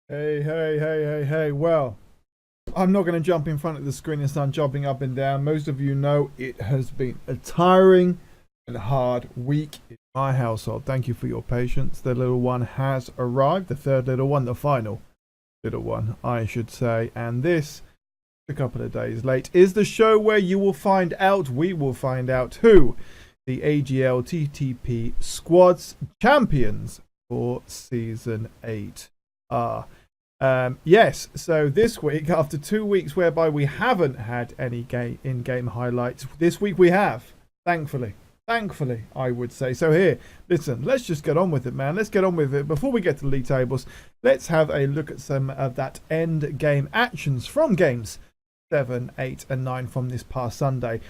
Hey. Well, I'm not going to jump in front of the screen and start jumping up and down. Most of you know it has been a tiring and hard week in my household. Thank you for your patience. The little one has arrived. The third little one, the final little one, I should say. And this, a couple of days late, is the show where you will find out, we will find out who the AGL TTP squads champions for season 8 are. Yes, so this week, after 2 weeks whereby we haven't had any in-game highlights, this week we have, thankfully, I would say. So here, listen, let's just get on with it, man. Let's get on with it. Before we get to the league tables, let's have a look at some of that end game actions from games 7, 8 and 9 from this past Sunday.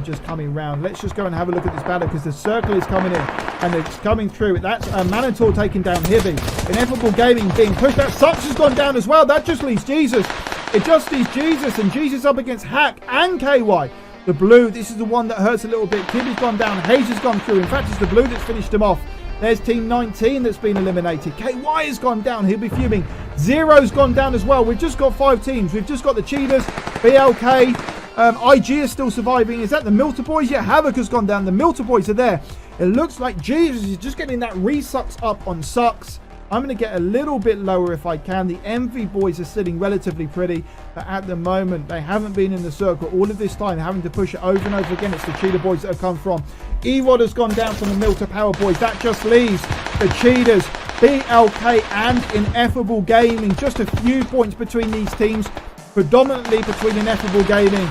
Just coming round. Let's just go and have a look at this battle because the circle is coming in and it's coming through. That's Manitor taking down Hibby. Ineffable Gaming being pushed out. Such has gone down as well. That just leaves Jesus. It just leaves Jesus, and Jesus up against Hack and KY. The blue, this is the one that hurts a little bit. Kibby's gone down. Hayes has gone through. In fact, it's the blue that's finished him off. There's Team 19 that's been eliminated. KY has gone down. He'll be fuming. Zero's gone down as well. We've just got 5 teams. We've just got the Cheetahs, BLK, IG is still surviving. Is that the Milter Boys? Yeah, Havoc has gone down. The Milter Boys are there. It looks like Jesus is just getting that re-sucks up on sucks. I'm going to get a little bit lower if I can. The Envy Boys are sitting relatively pretty, but at the moment they haven't been in the circle all of this time, having to push it over and over again. It's the Cheetah Boys that have come from. Erod has gone down from the Milter Power Boys. That just leaves the Cheetahs, BLK and Ineffable Gaming. Just a few points between these teams, predominantly between Ineffable Gaming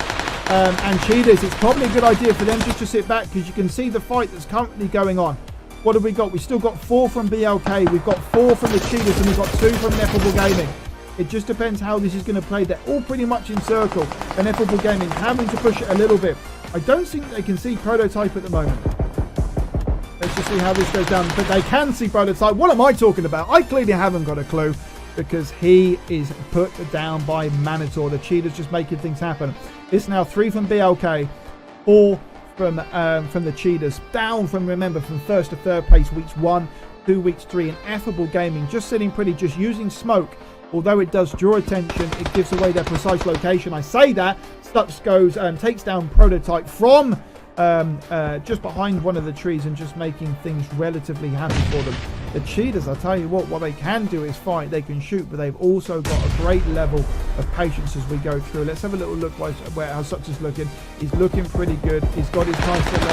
and Cheetahs. It's probably a good idea for them just to sit back because you can see the fight that's currently going on. What have we got? We've still got 4 from BLK. We've got 4 from the Cheetahs and we've got 2 from Ineffable Gaming. It just depends how this is going to play. They're all pretty much in circle. Ineffable Gaming having to push it a little bit. I don't think they can see Prototype at the moment. Let's just see how this goes down. But they can see Prototype. What am I talking about? I clearly haven't got a clue, because he is put down by Manitor. The Cheetahs just making things happen. It's now 3 from BLK, 4 from the Cheetahs, down from, remember, from first to third place, weeks 1, 2, weeks 3. And Ineffable Gaming just sitting pretty, just using smoke. Although it does draw attention, it gives away their precise location. I say that, Stux goes and takes down Prototype from just behind one of the trees and just making things relatively happy for them. The Cheetahs, I'll tell you what they can do is fight, they can shoot, but they've also got a great level of patience as we go through. Let's have a little look how Such is looking. He's looking pretty good. He's got his nice little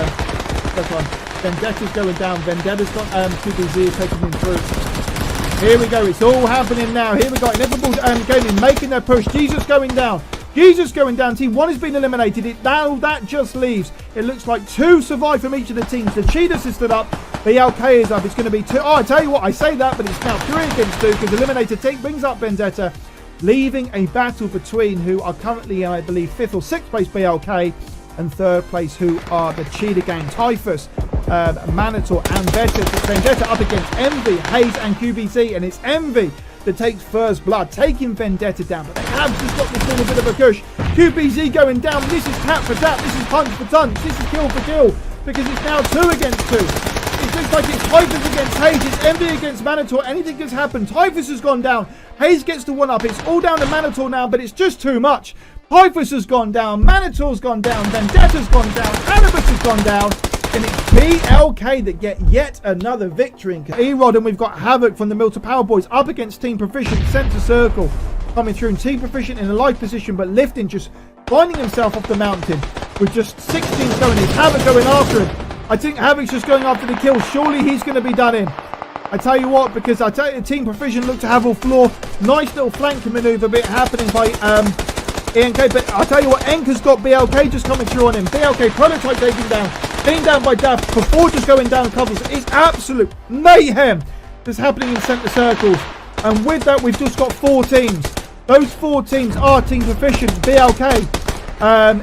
look on. Vendetta's going down. Vendetta's got 2BZ taking him through. Here we go. It's all happening now. Here we go. Inevitable Gaming making their push. Jesus going down. Jesus going down. Team 1 has been eliminated. Now that just leaves. It looks like 2 survive from each of the teams. The Cheetahs is stood up. BLK is up. It's going to be 2. Oh, I tell you what, I say that, but it's now 3 against 2 because Eliminator Team brings up Vendetta, leaving a battle between who are currently, I believe, 5th or 6th place BLK and 3rd place who are the Cheetah Gang. Typhus, Manitor and Vendetta up against Envy, Hayes and QBZ, and it's Envy that takes first blood, taking Vendetta down, but they have just got this little bit of a push. QBZ going down. This is tap for tap. This is punch for punch. This is kill for kill because it's now 2 against 2. It looks like it's Typhus against Hayes. It's Envy against Manitor. Anything has happened. Typhus has gone down. Hayes gets the 1-up. It's all down to Manitor now, but it's just too much. Typhus has gone down. Manitor's gone down. Vendetta's gone down. Anubis has gone down. And it's BLK that get yet another victory. Erod, and we've got Havoc from the Milter Power Boys up against Team Proficient. Centre circle coming through. And Team Proficient in a live position, but Lifting just finding himself off the mountain with just 6 teams going. Is Havoc going after him? I think Havoc's just going after the kill. Surely he's going to be done in. I tell you what, because I tell you, Team Proficient look to have all floor. Nice little flank maneuver bit happening by ENK. But I tell you what, Enka's got BLK just coming through on him. BLK Prototype taking down. Being down by Daft before just going down covers. It's absolute mayhem that's happening in centre circles. And with that, we've just got 4 teams. Those 4 teams are Team Proficient, BLK.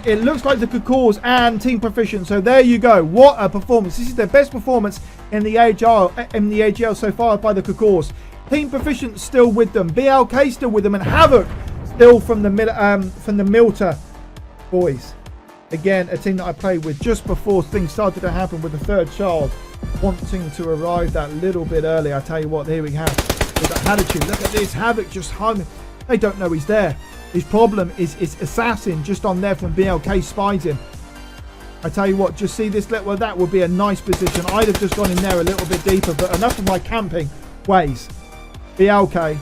It looks like the Kakors and Team Proficient. So there you go. What a performance. This is their best performance in the AGL so far by the Kakors. Team Proficient still with them. BLK still with them. And Havoc still from the Milter Boys. Again, a team that I played with just before things started to happen with the third child, wanting to arrive that little bit early. I tell you what, here we have with that attitude. Look at this, Havoc just hung. They don't know he's there. His problem is Assassin just on there from BLK spies him. I tell you what, just see this. Well, that would be a nice position. I'd have just gone in there a little bit deeper, but enough of my camping ways. BLK,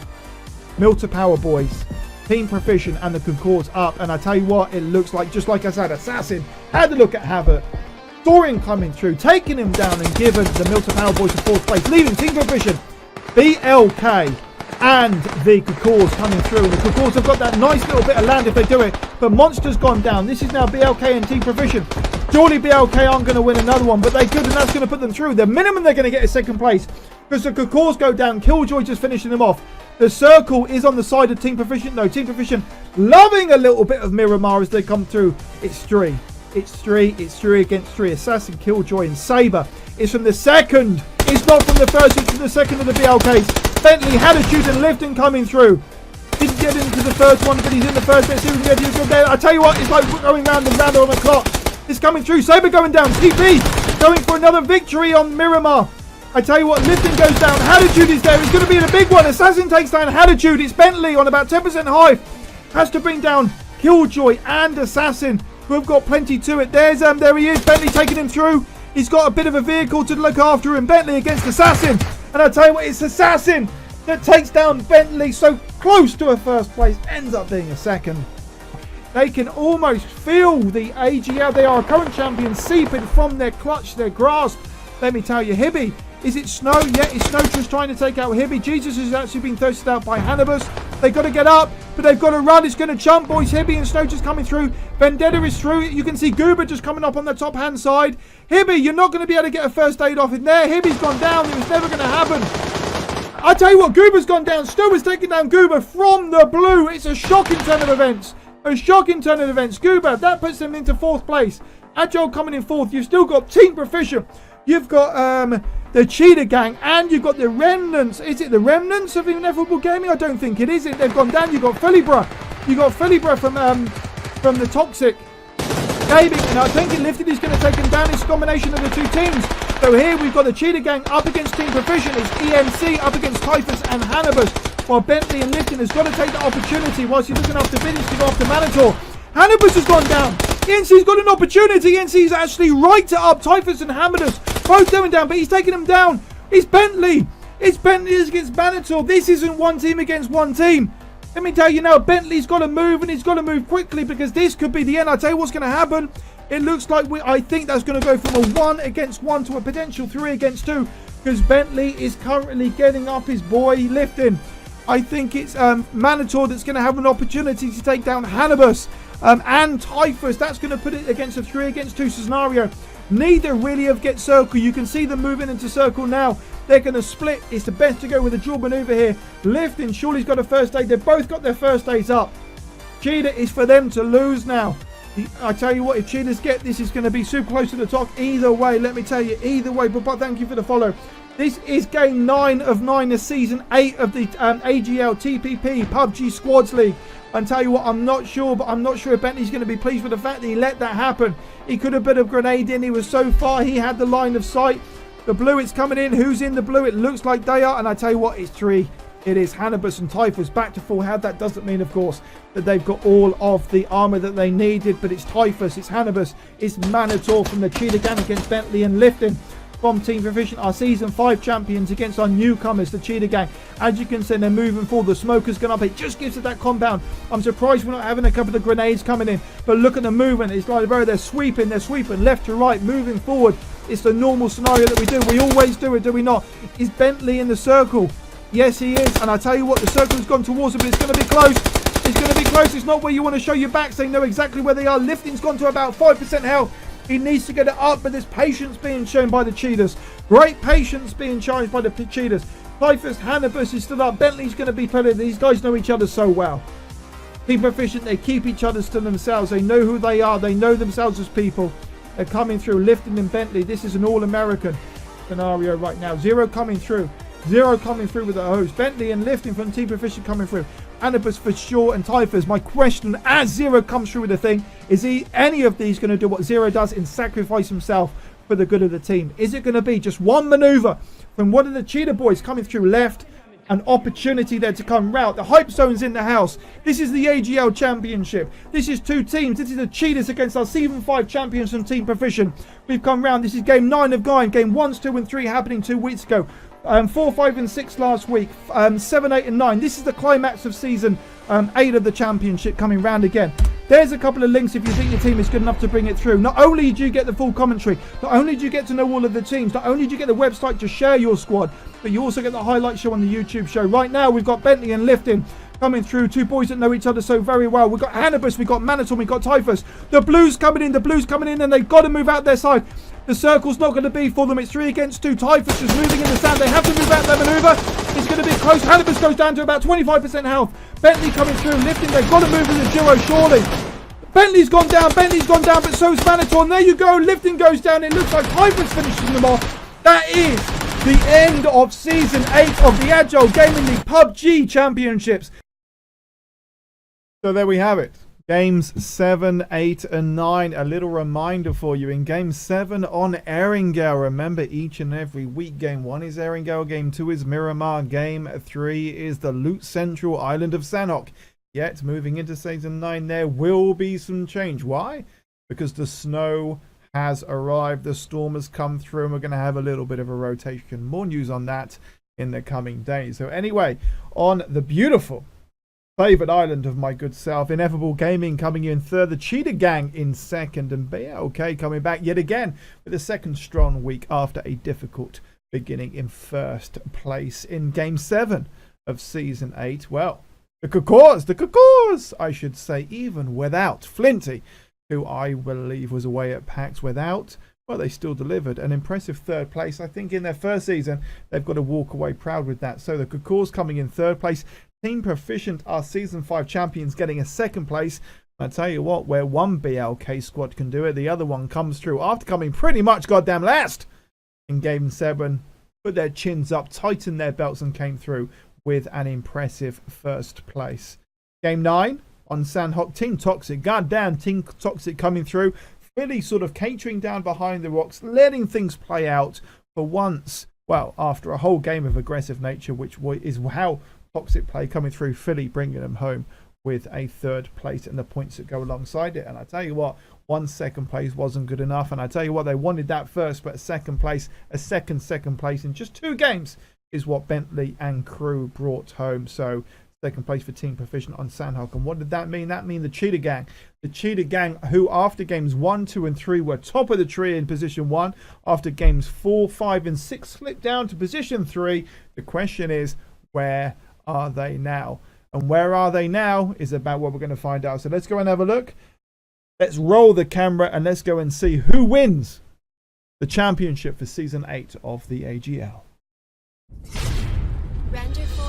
Milter Power Boys, Team Proficient and the Concords up. And I tell you what, it looks like, just like I said, Assassin had a look at Havoc. Dorian coming through, taking him down and giving the Milter Power Boys to 4th place, leaving Team Proficient, BLK and the Concords coming through. And the Concords have got that nice little bit of land if they do it. But Monster's gone down. This is now BLK and Team Proficient. Surely BLK aren't going to win another one, but they could, and that's going to put them through. The minimum they're going to get is 2nd place because the Concords go down. Killjoy just finishing them off. The circle is on the side of Team Proficient. No, Team Proficient loving a little bit of Miramar as they come through. It's 3. It's 3. It's 3 against 3. Assassin, Killjoy and Saber. It's from the second. It's not from the first. It's from the second of the BLKs. Bentley had a shoot and Lifton coming through. Didn't get into the first one, but he's in the first. Let's see if we can get to there. I tell you what, it's like going round and round on the clock. It's coming through. Saber going down. TP going for another victory on Miramar. I tell you what, Lifton goes down. Haditude is there. It's going to be in a big one. Assassin takes down Haditude. It's Bentley on about 10% high. Has to bring down Killjoy and Assassin, who have got plenty to it. There he is. Bentley taking him through. He's got a bit of a vehicle to look after him. Bentley against Assassin. And I tell you what, it's Assassin that takes down Bentley. So close to a 1st place. Ends up being a 2nd. They can almost feel the AGL. They are current champions seeping from their clutch, their grasp. Let me tell you, Hibby. Is it Snow? Yeah, it's Snow just trying to take out Hibby. Jesus has actually been thirsted out by Hannibus. They've got to get up, but they've got to run. It's going to jump, boys. Hibby and Snow just coming through. Vendetta is through. You can see Goober just coming up on the top-hand side. Hibby, you're not going to be able to get a first aid off in there. Hibby's gone down. It was never going to happen. I tell you what, Goober's gone down. Snow has taken down Goober from the blue. It's a shocking turn of events. A shocking turn of events. Goober, that puts them into 4th place. Agile coming in 4th. You've still got Team Proficient. You've got the Cheetah Gang, and you've got the Remnants. Is it the Remnants of Ineffable Gaming? I don't think it is. They've gone down. You've got Philibra. You've got Philibra from the Toxic Gaming. And I think it lifted. He's going to take him down. It's a combination of the two teams. So here we've got the Cheetah Gang up against Team Proficient. It's EMC up against Typhus and Hannibus. While Bentley and Lifton has got to take the opportunity whilst he's looking after Vintage to go after Manitor. Hannibus has gone down. ENC's got an opportunity. ENC's actually right up Typhus and Hannibus. Both going down, but he's taking them down. It's Bentley. It's Bentley against Manitor. This isn't one team against one team. Let me tell you now, Bentley's got to move, and he's got to move quickly because this could be the end. I'll tell you what's going to happen. It looks like I think that's going to go from a 1 against 1 to a potential 3 against 2 because Bentley is currently getting up his boy Lifton. I think it's Manitor that's going to have an opportunity to take down Hannibus and Typhus. That's going to put it against a 3 against 2 scenario. Neither really have get circle. You can see them moving into circle now. They're going to split. It's the best to go with a dual maneuver here. Lifting, surely's got a first aid. They've both got their first aids up. Cheetah is for them to lose now. I tell you what, if Cheetahs get this, is going to be super close to the top. Either way, let me tell you, either way. But thank you for the follow. This is game 9 of 9 of season 8 of the AGL TPP PUBG Squads League. And tell you what, I'm not sure if Bentley's going to be pleased with the fact that he let that happen. He could have put a grenade in. He was so far. He had the line of sight. The blue, it's coming in. Who's in the blue? It looks like they are. And I tell you what, it's 3. It is Hannibus and Typhus back to full health. That doesn't mean, of course, that they've got all of the armor that they needed. But it's Typhus, it's Hannibus, it's Manitor from the Cheetah Gang against Bentley and Lifton from Team Proficient, our Season 5 champions against our newcomers, the Cheetah Gang. As you can see, they're moving forward. The smoker's gone up. It just gives it that compound. I'm surprised we're not having a couple of grenades coming in. But look at the movement. It's like they're sweeping left to right, moving forward. It's the normal scenario that we do. We always do it, do we not? Is Bentley in the circle? Yes, he is. And I tell you what, the circle's gone towards him, but it's going to be close. It's going to be close. It's not where you want to show your backs. They know exactly where they are. Lifting's gone to about 5% health. He needs to get it up, but there's patience being shown by the Cheetahs. Great patience being charged by the Cheetahs. Typhus, Hannibus is still up. Bentley's going to be playing. These guys know each other so well. Team Proficient, they keep each other to themselves. They know who they are. They know themselves as people. They're coming through. Lifton and Bentley. This is an all-American scenario right now. Zero coming through. Zero coming through with the host. Bentley and Lifton from Team Proficient coming through. Hannibus for sure and Typhus. My question, as Zero comes through with the thing, Is any of these going to do what Zero does and sacrifice himself for the good of the team? Is it going to be just one maneuver from one of the cheetah boys coming through left? An opportunity there to come route. The hype zone's in the house. This is the AGL championship. This is two teams. This is the cheetahs against our season 5 champions from Team Proficient. We've come round. This is game 9 of 9. Game 1, 2 and 3 happening 2 weeks ago. 4, 5 and 6 last week. 7, 8 and 9. This is the climax of season 8 of the championship coming round again. There's a couple of links if you think your team is good enough to bring it through. Not only do you get the full commentary, not only do you get to know all of the teams, not only do you get the website to share your squad, but you also get the highlight show on the YouTube show. Right now, we've got Bentley and Lifting coming through. Two boys that know each other so very well. We've got Hannibus, we've got Manitou, we've got Typhus. The Blues coming in, and they've got to move out their side. The circle's not going to be for them. It's 3 against 2. Typhus is moving in the sand. They have to move out their maneuver. It's going to be close. Hannibus goes down to about 25% health. Bentley coming through. Lifting, they've got to move as a duo, surely. Bentley's gone down, but so is Manitou. And there you go. Lifting goes down. It looks like Typhus finishes them off. That is the end of Season 8 of the Agile Gaming League PUBG Championships. So there we have it. Games 7, 8 and 9. A little reminder for you. In Game 7 on Erringale. Remember, each and every week, Game 1 is Erringale. Game 2 is Miramar. Game 3 is the Loot Central Island of Sanhok. Yet, moving into Season 9, there will be some change. Why? Because the snow has arrived. The storm has come through, and we're going to have a little bit of a rotation. More news on that in the coming days. So anyway, on the beautiful favourite island of my good self, Ineffable Gaming coming in third, the Cheetah Gang in second, and BLK coming back yet again with a second strong week after a difficult beginning in first place in Game 7 of Season 8. Well, the Cacaws, I should say, even without Flinty, who I believe was away at PAX without, well, they still delivered an impressive third place. I think in their first season, they've got to walk away proud with that. So the Cacaws coming in third place. Team Proficient, our Season 5 champions, getting a second place. I tell you what, where one BLK squad can do it, the other one comes through after coming pretty much goddamn last in Game 7. Put their chins up, tightened their belts, and came through with an impressive first place. Game 9 on Sanhok, Team Toxic. Goddamn, Team Toxic coming through. Really sort of catering down behind the rocks, letting things play out for once. Well, after a whole game of aggressive nature, which is how Toxic play, coming through. Philly bringing them home with a third place and the points that go alongside it. And I tell you what, 1 second place wasn't good enough. And I tell you what, they wanted that first, but a second place in just 2 games is what Bentley and crew brought home. So second place for Team Proficient on Sanhok. And what did that mean? That mean the Cheetah Gang. The Cheetah Gang, who after games 1, 2 and 3 were top of the tree in position 1. After games 4, 5 and 6 slipped down to position 3. The question is, where are they now? And where are they now is about what we're going to find out. So let's go and have a look. Let's roll the camera and let's go and see who wins the championship for Season 8 of the AGL. Render full.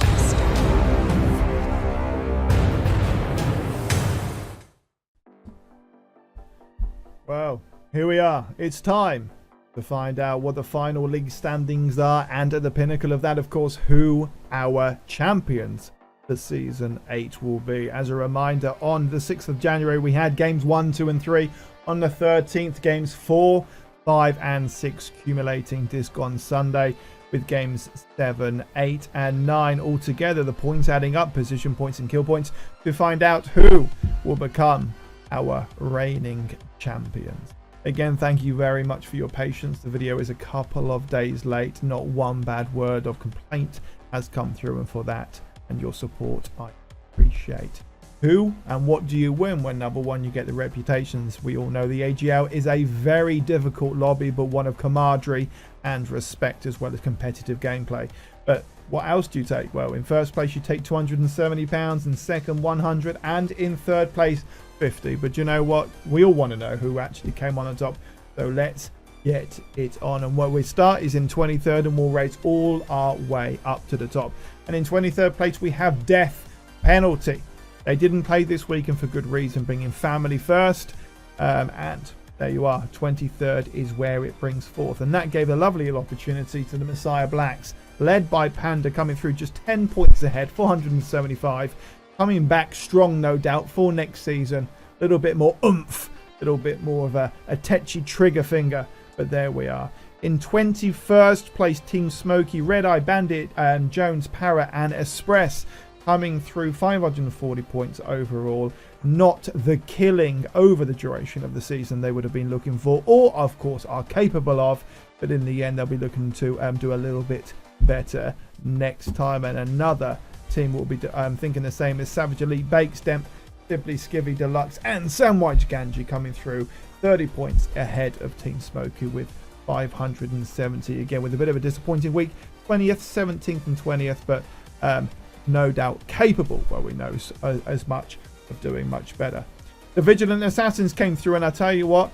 Well, here we are. It's time to find out what the final league standings are, and at the pinnacle of that, of course, who our champions for Season 8 will be. As a reminder, on the 6th of January, we had games 1, 2 and 3. On the 13th, games 4, 5 and 6 accumulating this gone Sunday, with games 7, 8 and 9 altogether. The points adding up, position points and kill points, to find out who will become our reigning champions. Again, thank you very much for your patience. The video is a couple of days late. Not one bad word of complaint has come through, and for that and your support, I appreciate. Who and what do you win? Well, number one, you get the reputations. We all know the AGL is a very difficult lobby, but one of camaraderie and respect, as well as competitive gameplay. But what else do you take? Well, in first place, you take £270, in second, 100, and in third place, 50. But you know what? We all want to know who actually came on the top. So let's get it on. And where we start is in 23rd, and we'll race all our way up to the top. And in 23rd place, we have Death Penalty. They didn't play this week, and for good reason, bringing family first. And there you are. 23rd is where it brings forth. And that gave a lovely opportunity to the Messiah Blacks, led by Panda, coming through just 10 points ahead, 475. Coming back strong, no doubt, for next season. little bit more oomph, a little bit more of a tetchy trigger finger. But there we are. In 21st place, Team Smokey, Red Eye, Bandit, and Jones, Para, and Express coming through 540 points overall. Not the killing over the duration of the season they would have been looking for, or of course are capable of. But in the end, they'll be looking to do a little bit better next time. And another team will be thinking the same as Savage Elite, Bake Stemp, Simply Skivvy Deluxe, and Samwise Ganji coming through 30 points ahead of Team Smokey with 570. Again, with a bit of a disappointing week, 20th, 17th, and 20th, but no doubt capable, well, we know as much of doing much better. The Vigilant Assassins came through, and I tell you what,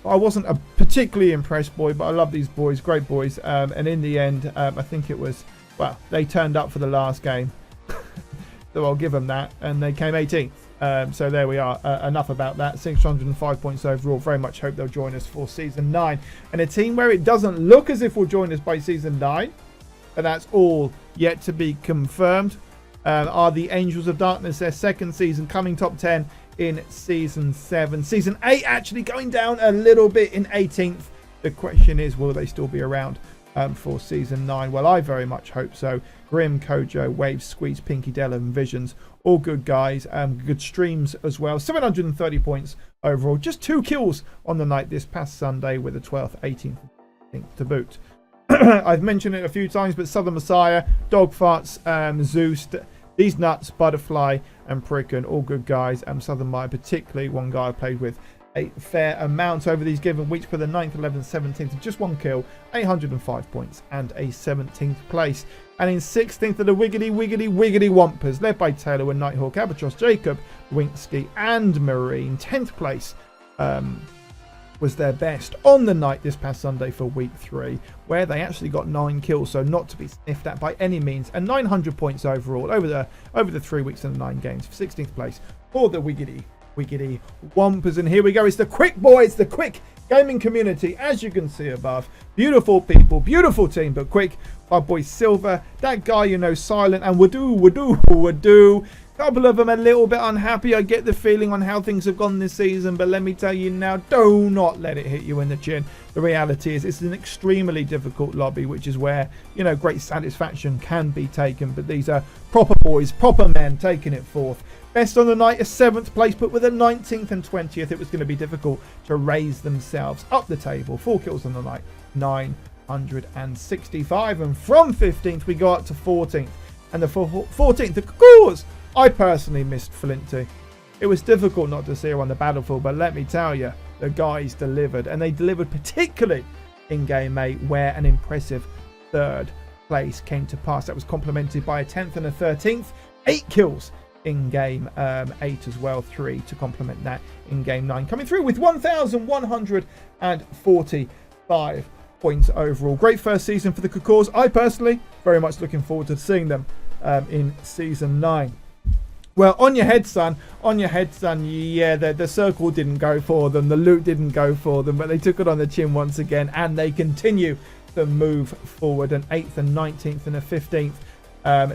I wasn't a particularly impressed boy, but I love these boys, great boys. And in the end, I think it was, well, they turned up for the last game, so I'll give them that, and they came 18th. So there we are. Enough about that. 605 points overall. Very much hope they'll join us for Season 9. And a team where it doesn't look as if we'll join us by Season 9, but that's all yet to be confirmed, are the Angels of Darkness. Their second season coming top 10 in Season 7. Season 8 actually going down a little bit in 18th. The question is, will they still be around for Season 9? Well, I very much hope so. Grim, Kojo, Waves, Squeeze, Pinky, Della, and Visions. All good guys. Good streams as well. 730 points overall. Just 2 kills on the night this past Sunday with the 12th, 18th, to boot. I've mentioned it a few times, but Southern Messiah, Dog Farts, Zeus, These Nuts, Butterfly, and Pricken. All good guys. Southern Messiah, particularly one guy I played with a fair amount over these given weeks for the 9th, 11th, 17th, just 1 kill, 805 points, and a 17th place. And in 16th are the Wiggity Wampers, led by Taylor and Nighthawk, Albatross, Jacob, Winksky, and Marine. 10th place was their best on the night this past Sunday for week 3, where they actually got 9 kills, so not to be sniffed at by any means, and 900 points overall over the 3 weeks and the 9 games. 16th place for the Wiggity Wampers. And here we go. It's the Quick Boys, the Quick gaming community, as you can see above. Beautiful people, beautiful team, but Quick. Our boy Silver, that guy, you know, Silent, and Wadu. Couple of them a little bit unhappy. I get the feeling on how things have gone this season, but let me tell you now, do not let it hit you in the chin. The reality is it's an extremely difficult lobby, which is where, you know, great satisfaction can be taken. But these are proper boys, proper men taking it forth. Best on the night, a 7th place, but with a 19th and 20th, it was going to be difficult to raise themselves up the table. 4 kills on the night, 965. And from 15th, we go up to 14th. And the 14th, the Cuckoos. I personally missed Flinty. It was difficult not to see her on the battlefield, but let me tell you, the guys delivered. And they delivered particularly in Game 8, where an impressive 3rd place came to pass. That was complemented by a 10th and a 13th. 8 kills in Game 8 as well. 3 to complement that in Game 9. Coming through with 1,145 points overall. Great first season for the Cuckoos. I personally very much looking forward to seeing them in Season 9. Well, on your head, son. Yeah, the circle didn't go for them. The loot didn't go for them, but they took it on the chin once again, and they continue to move forward. An 8th and 19th and a 15th.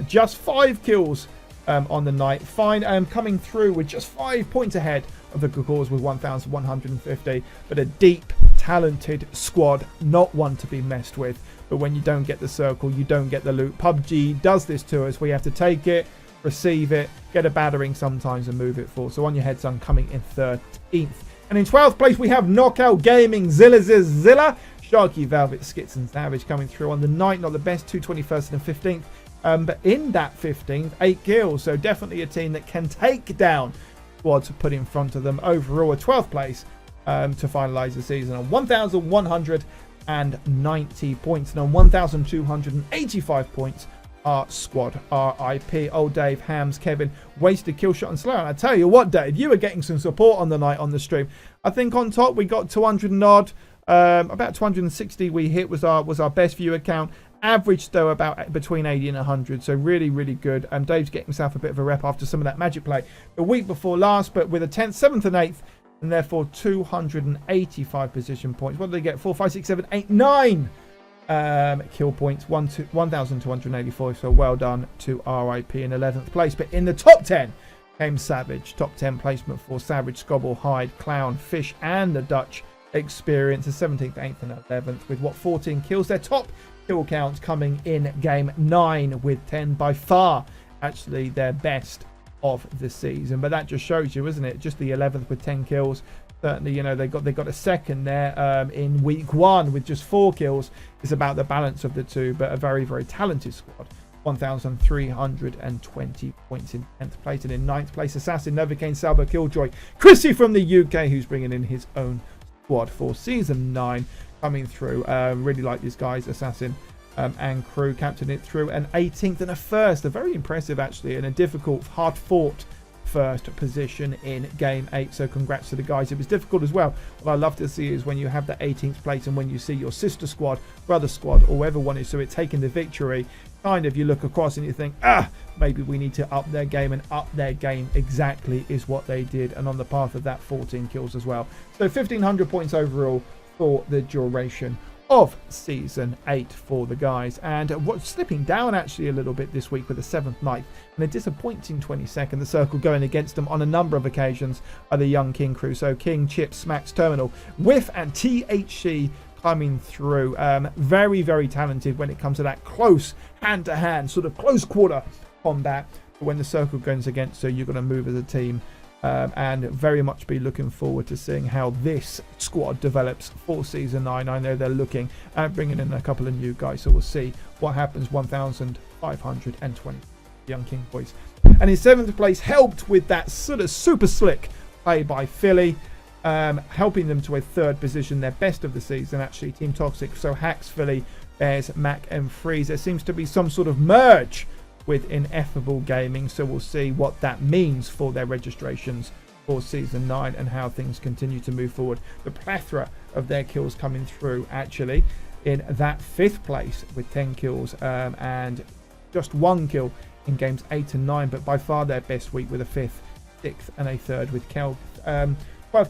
Just 5 kills on the night. Fine, coming through with just 5 points ahead of the Cuckoos with 1,150. But a deep, talented squad, not one to be messed with. But when you don't get the circle, you don't get the loot. PUBG does this to us. We have to take it, receive it, get a battering sometimes, and move it forward. So on your head, son, coming in 13th. And in 12th place, we have Knockout Gaming, Zilla, Sharky, Velvet, Skits, and Savage coming through on the night. Not the best, 221st and 15th. But in that 15th, 8 kills. So definitely a team that can take down squads put in front of them. Overall, a 12th place to finalise the season on 1,190 points. And on 1,285 points, our squad, RIP, Old Dave, Hams, Kevin, Wasted, Killshot, and Slow. And I tell you what, Dave, you were getting some support on the night on the stream. I think on top we got 200 and odd, about 260 we hit was our best viewer count. Average though about between 80 and 100, so really, really good. Dave's getting himself a bit of a rep after some of that magic play the week before last, but with a 10th, 7th, and 8th, and therefore 285 position points. What did they get? 4, 5, 6, 7, 8, 9. Kill points, 1,284. So well done to RIP in 11th place. But in the top 10 came Savage. Top 10 placement for Savage, Scobble, Hyde, Clown, Fish, and the Dutch Experience. The 17th, 8th, and 11th with 14 kills. Their top kill counts coming in game 9 with 10. By far, actually, their best of the season. But that just shows you, isn't it? Just the 11th with 10 kills. Certainly, you know, they got a second there in week 1 with just 4 kills. It's about the balance of the two, but a very, very talented squad. 1,320 points in 10th place, and in 9th place, Assassin, Novocaine, Salvo, Killjoy, Chrissy from the UK, who's bringing in his own squad for season 9 coming through. Really like these guys, Assassin and crew, captain it through an 18th and a 1st. A very impressive, actually, and a difficult, hard-fought first position in game 8. So congrats to the guys. It was difficult as well. What I love to see is when you have the 18th place and when you see your sister squad, brother squad, or whoever one is, so it's taking the victory, kind of you look across and you think, maybe we need to up their game, and up their game exactly is what they did, and on the path of that 14 kills as well. So 1,500 points overall for the duration of season 8 for the guys. And what's slipping down actually a little bit this week with the 7th, 9th, and a disappointing 22nd. The circle going against them on a number of occasions are the young King crew. So King, Chips, Smacks, Terminal, Whiff, and THC coming through. Very, very talented when it comes to that close hand-to-hand, sort of close quarter combat. But when the circle goes against you, you're going to move as a team. And very much be looking forward to seeing how this squad develops for season 9. I know they're looking at bringing in a couple of new guys, so we'll see what happens. 1,520 young King boys. And in 7th place, helped with that sort of super slick play by Philly, helping them to a 3rd position, their best of the season actually. Team Toxic, so Hacks, Philly, Bears, Mac, and Freeze. There seems to be some sort of merge with Ineffable Gaming, so we'll see what that means for their registrations for season 9 and how things continue to move forward. The plethora of their kills coming through actually in that 5th place with 10 kills and just 1 kill in games 8 and 9, but by far their best week with a 5th, 6th, and a 3rd with 12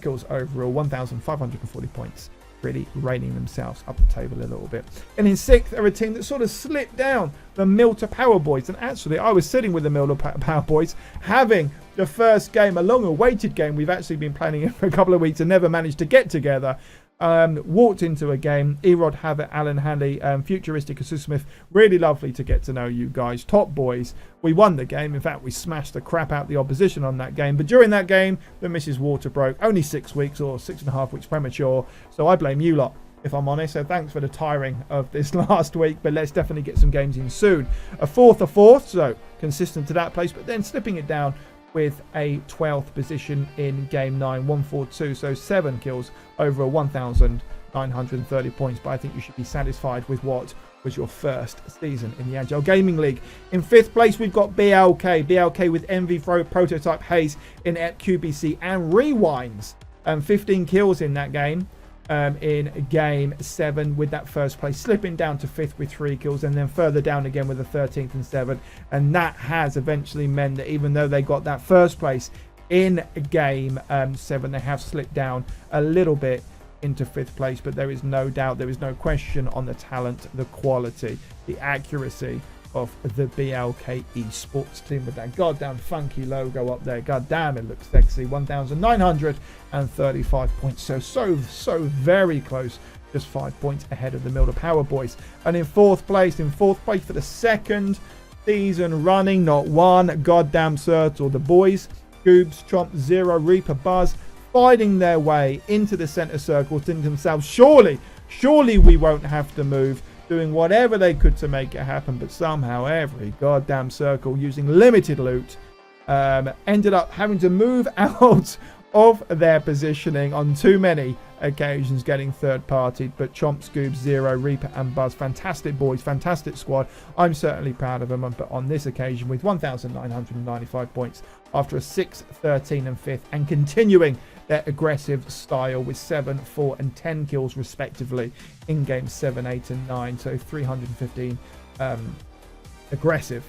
kills overall. 1,540 points, really reining themselves up the table a little bit. And in 6th, they're a team that sort of slipped down, the Milter Power Boys. And actually, I was sitting with the Milter Power Boys, having the first game, a long-awaited game. We've actually been planning it for a couple of weeks and never managed to get together. Walked into a game. Erod, Havit, Alan Hanley, Futuristic, Asu Smith. Really lovely to get to know you guys. Top boys. We won the game. In fact, we smashed the crap out the opposition on that game. But during that game, the Mrs. Water broke. Only 6 weeks or 6.5 weeks premature. So I blame you lot, if I'm honest. So thanks for the tiring of this last week. But let's definitely get some games in soon. A 4th. So consistent to that place. But then slipping it down with a 12th position in game 9, 142, so 7 kills over 1,930 points. But I think you should be satisfied with what was your first season in the Agile Gaming League. In 5th place, we've got BLK with MV Prototype, Hayes, in QBC, and Rewinds. 15 kills in that game. In game 7 with that 1st place, slipping down to 5th with 3 kills, and then further down again with the 13th and 7th. And that has eventually meant that even though they got that 1st place in game 7, they have slipped down a little bit into 5th place. But there is no doubt, there is no question on the talent, the quality, the accuracy of the BLK esports team with that goddamn funky logo up there. God damn, it looks sexy. 1,935 points. So very close. Just 5 points ahead of the Milder Power Boys. And in 4th place for the 2nd season running, not one goddamn Cirtle. The boys, Goobs, Chomp, Zero, Reaper, Buzz, fighting their way into the center circle, thinking to themselves, surely we won't have to move. Doing whatever they could to make it happen, but somehow every goddamn circle, using limited loot, ended up having to move out of their positioning on too many occasions, getting third-partied. But Chomp, Scoob, Zero, Reaper, and Buzz, fantastic boys, fantastic squad. I'm certainly proud of them, but on this occasion with 1,995 points after a 6th, 13, and 5th, and continuing their aggressive style with 7, 4, and 10 kills respectively in games 7, 8, and 9. So 315 aggressive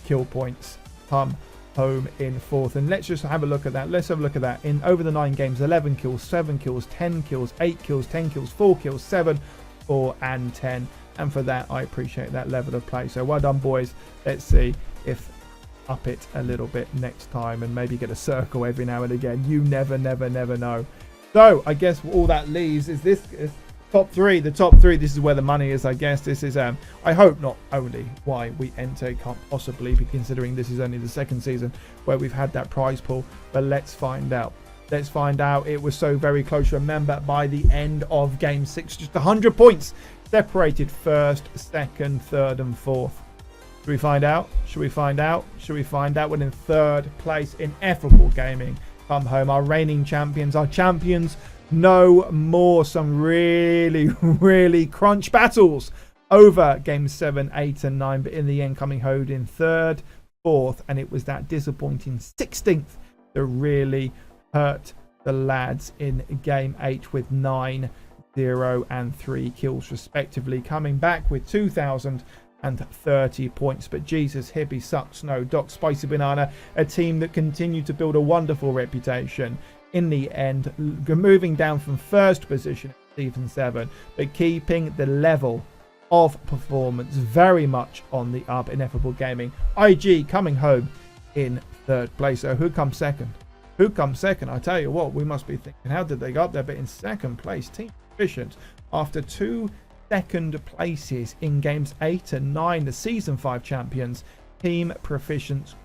kill points come home in 4th. And let's just have a look at that. Let's have a look at that. In over the 9 games, 11 kills, 7 kills, 10 kills, 8 kills, 10 kills, 4 kills, 7, 4, and 10. And for that, I appreciate that level of play. So well done, boys. Let's see if up it a little bit next time and maybe get a circle every now and again. You never know. So I guess all that leaves is this top three. The top three, this is where the money is, I guess. This is I hope not only why we enter, can't possibly be considering this is only the second season where we've had that prize pool, but let's find out. Let's find out. It was so very close. Remember, by the end of game 6, just 100 points separated first, second, third and fourth. Should we find out? Should we find out? Should we find out? We're in third place in Football Gaming. Come home. Our reigning champions. Our champions. No more some really crunch battles over games 7, 8 and 9. But in the end, coming home in third, fourth. And it was that disappointing 16th that really hurt the lads in game 8 with 9, 0 and 3 kills respectively. Coming back with 2,030 points. But Jesus, Hippie, Suck, Snow, Doc, Spicy Banana, a team that continued to build a wonderful reputation. In the end, moving down from first position in season 7, but keeping the level of performance very much on the up in Football Gaming. IG coming home in third place. So who comes second? Who comes second? I tell you what, we must be thinking, how did they get up there? But in second place, Team Proficient, after 2 second places in games 8 and 9, the season 5 champions, Team Proficient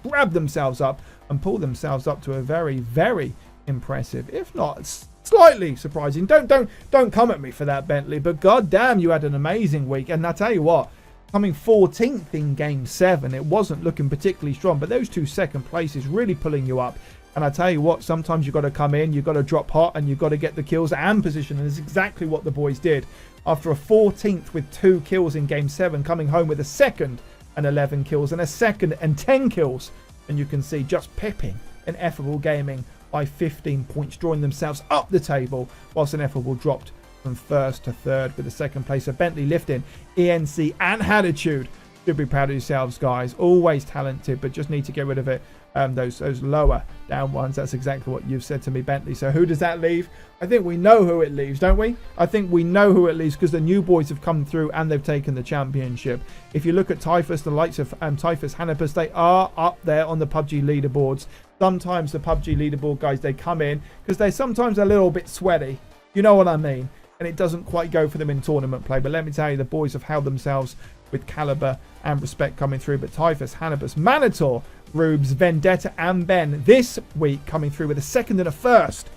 grab themselves up and pull themselves up to a very impressive, if not slightly surprising. Don't come at me for that, Bentley, but goddamn, you had an amazing week. And I tell you what, coming 14th in game 7, it wasn't looking particularly strong, but those 2 second places really pulling you up. And I tell you what, sometimes you've got to come in, you've got to drop hot, and you've got to get the kills and position. And it's exactly what the boys did. After a 14th with 2 kills in game 7, coming home with a second and 11 kills and a second and 10 kills. And you can see just pipping in Football Gaming by 15 points, drawing themselves up the table, whilst Ineffable dropped from first to third with the second place. So Bentley lifting, ENC and Attitude. Should be proud of yourselves, guys. Always talented, but just need to get rid of it. Those lower down ones. That's exactly what you've said to me, Bentley. So who does that leave? I think we know who it leaves, don't we? I think we know who it leaves because the new boys have come through and they've taken the championship. If you look at Typhus, the likes of Typhus, Hannibus, they are up there on the PUBG leaderboards. Sometimes the PUBG leaderboard guys, they come in because they're sometimes a little bit sweaty. You know what I mean? And it doesn't quite go for them in tournament play. But let me tell you, the boys have held themselves with caliber and respect coming through. But Typhus, Hannibus, Manitor, Rubes, Vendetta and Ben this week coming through with a second and a first.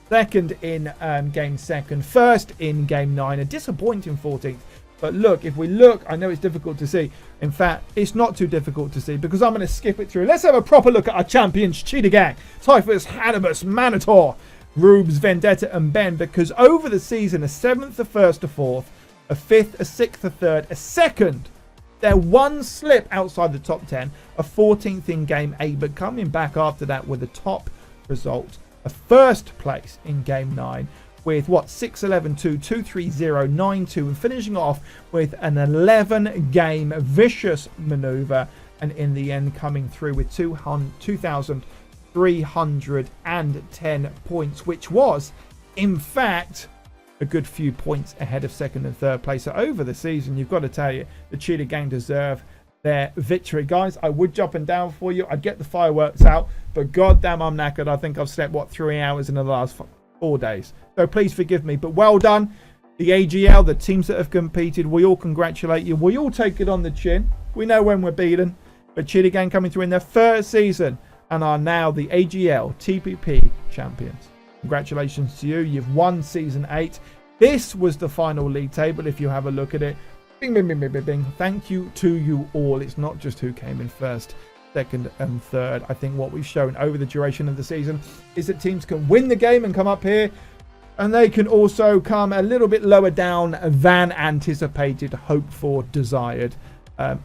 Second in game second. First in game 9. A disappointing 14th. But look, if we look, I know it's difficult to see. In fact, it's not too difficult to see because I'm going to skip it through. Let's have a proper look at our champions, Cheetah Gang, Typhus, Hannibus, Manitor, Rubes, Vendetta and Ben, because over the season, a 7th, a 1st, a 4th, a 5th, a 6th, a 3rd, a 2nd. They're one slip outside the top 10, a 14th in game 8, but coming back after that with a top result, a 1st place in game 9 with what, 6-11-2, 2-3-0, 9-2, and finishing off with an 11-game vicious maneuver, and in the end coming through with 2,310 points, which was, in fact, a good few points ahead of 2nd and 3rd place. So over the season, you've got to tell you, the Cheetah Gang deserve their victory. Guys, I would jump and down for you. I'd get the fireworks out, but goddamn, I'm knackered. I think I've slept, what, 3 hours in the last 4 days. So please forgive me, but well done. The AGL, the teams that have competed, we all congratulate you. We all take it on the chin. We know when we're beaten. But Cheetah Gang coming through in their 3rd season and are now the AGL TPP champions. Congratulations to you. You've won season 8. This was the final league table if you have a look at it. Bing, bing, bing, bing, bing, bing. Thank you to you all. It's not just who came in 1st, 2nd and 3rd. I think what we've shown over the duration of the season is that teams can win the game and come up here, and they can also come a little bit lower down than anticipated, hoped for, desired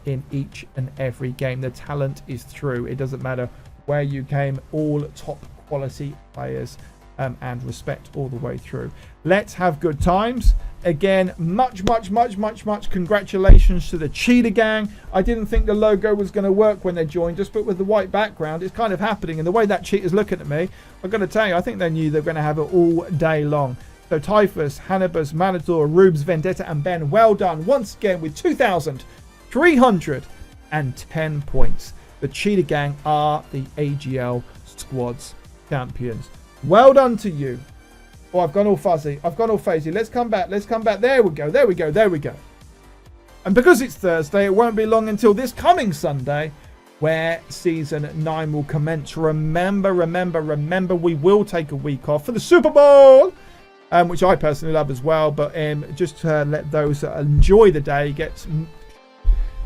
in each and every game. The talent is through. It doesn't matter where you came. All top quality players and respect all the way through. Let's have good times. Again, much congratulations to the Cheetah Gang. I didn't think the logo was going to work when they joined us, but with the white background, it's kind of happening. And the way that cheetah's looking at me, I've got to tell you, I think they knew they were going to have it all day long. So Typhus, Hannibus, Manitor, Rubes, Vendetta and Ben, well done once again with 2,310 points. the Cheetah Gang are the AGL squads champions. Well done to you. Oh, I've gone all fuzzy. I've gone all fuzzy. Let's come back. Let's come back. There we go. There we go. There we go. And because it's Thursday, it won't be long until this coming Sunday where Season 9 will commence. Remember, we will take a week off for the Super Bowl, which I personally love as well. But just to let those that enjoy the day get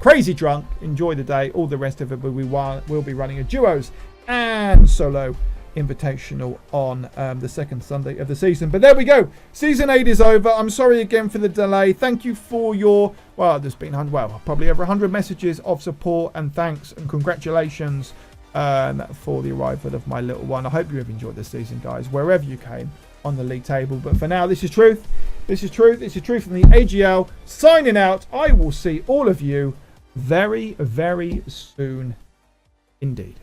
crazy drunk, enjoy the day. All the rest of it will be running a duos and solo invitational on the second Sunday of the season. But there we go. Season 8 is over. I'm sorry again for the delay. Thank you for your, well, there's been, probably over 100 messages of support and thanks and congratulations for the arrival of my little one. I hope you have enjoyed this season, guys, wherever you came on the league table. But for now, this is truth. This is truth. This is truth from the AGL. Signing out. I will see all of you very, very soon indeed.